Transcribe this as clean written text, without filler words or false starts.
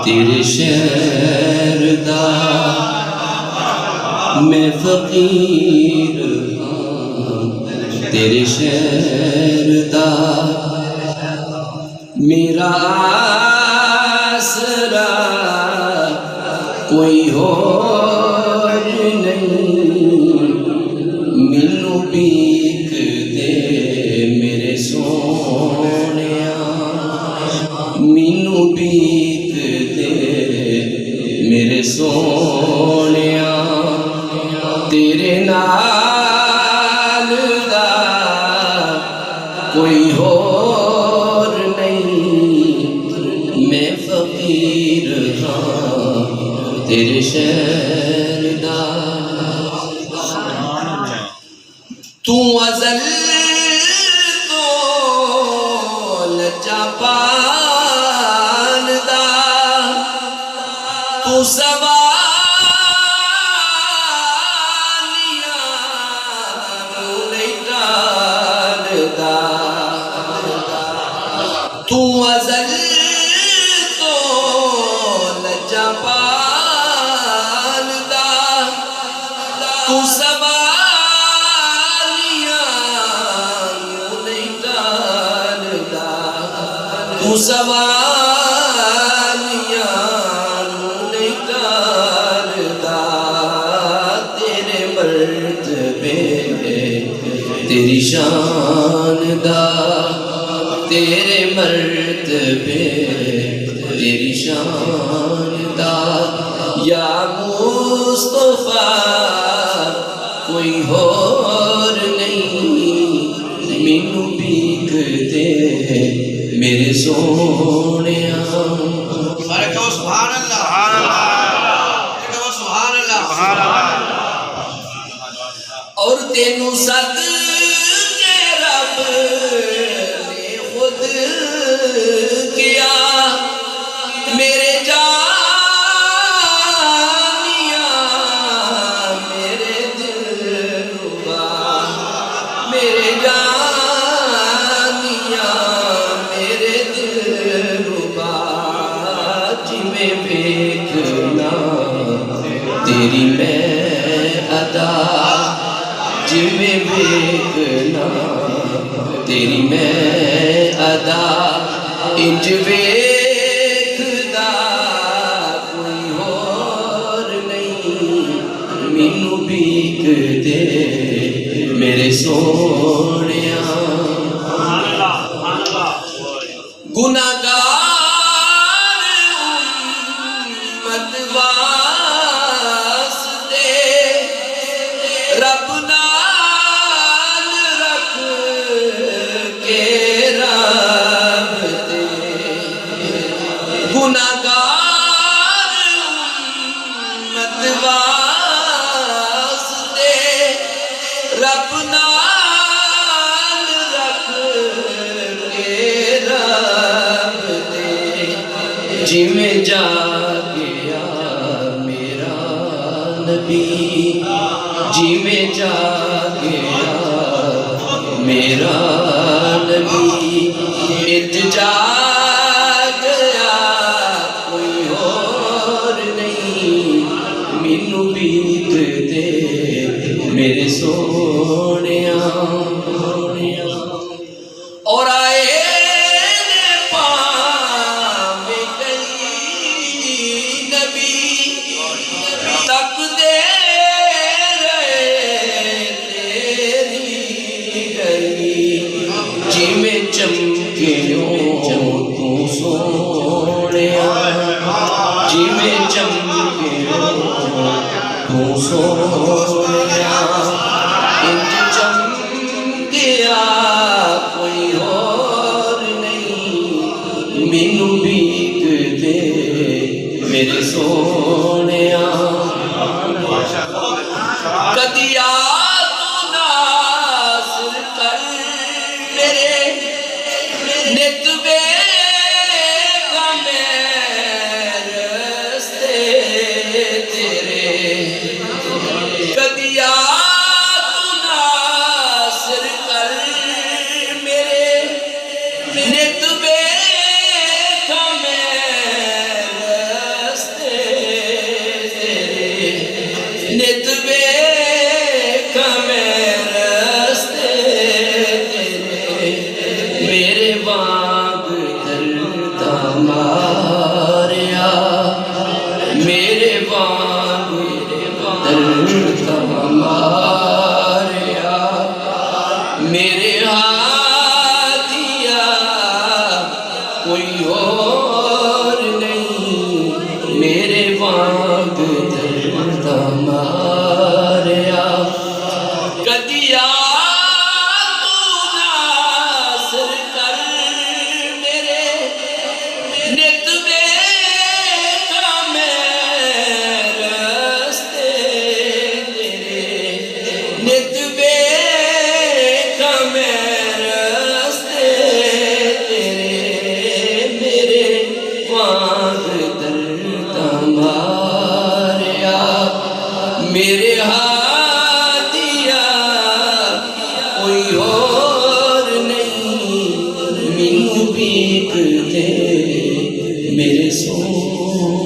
تیرے شہر دا میں فقیر ہاں، تیرے شہر دا میرا آسرا کوئی اور نہیں، مینو بھیک دے میرے سونیا، مینو بھیک دے میرے سونیا، تیرے نال دا کوئی اور نہیں، میں فقیر ہاں تیرے شہر دا۔ تو ازل تو لچا پال دا، تو سوالیاں نہیں ٹال دا، تو ازل تو لچا پال دا، تو تو سوالیاں نہیں ٹالدا، تیرے مرتبے تیری شان دا، تیرے مرتبے تیری شان دا، یا مصطفیٰ کوئی اور نہیں، مینو بھیک دے میرے سونیا۔ سارے کہو سبحان اللہ، کہو سبحان اللہ۔ اور تینوں صدقے رب نے خود کیا، میرے جانیاں میرے دلربا، میرے جانیاں میرے دلربا، جویں ویکھنا تیری میں ادا، جویں ویکھنا تیری میں ادا، انج ویکھدا کوئی اور نہیں، مینو بھیک دے میرے سونیا۔ گناہگار امت واسطے رب نال رکھ کے رابطے، گناہگار امت واسطے رب نال رکھ کے رابطے، جویں جاگیا میرا نبی، جویں جاگیا میرا نبی، انج جاگیا کوئی اور نہیں، مینو بھیک دے میرے سونیا۔ اور آئے پاویں کئی نبی تک دے رہے تیری گئی، جویں چمکیوں تو سونیا، جویں چمکیوں تو سونیا، انج چمکیا کوئی اور نہیں، مینو بھیک دے میرے سونیا۔ کدی آ تو ناصر کر میرے نت ویکھاں میں رستے تیرے، کدی آ تو ناصر کر میرے نت ویکھاں کوئی اور نہیں میرے وانگ درد ماریا کدیا تو ناصر کر میرے نت بیٹا میں رستے تیرے نت بیٹا میں رستے تیرے میرے وانگ درد ماریا میرے ہادیا کوئی اور نہیں مینوں بھیک دے میرے سونے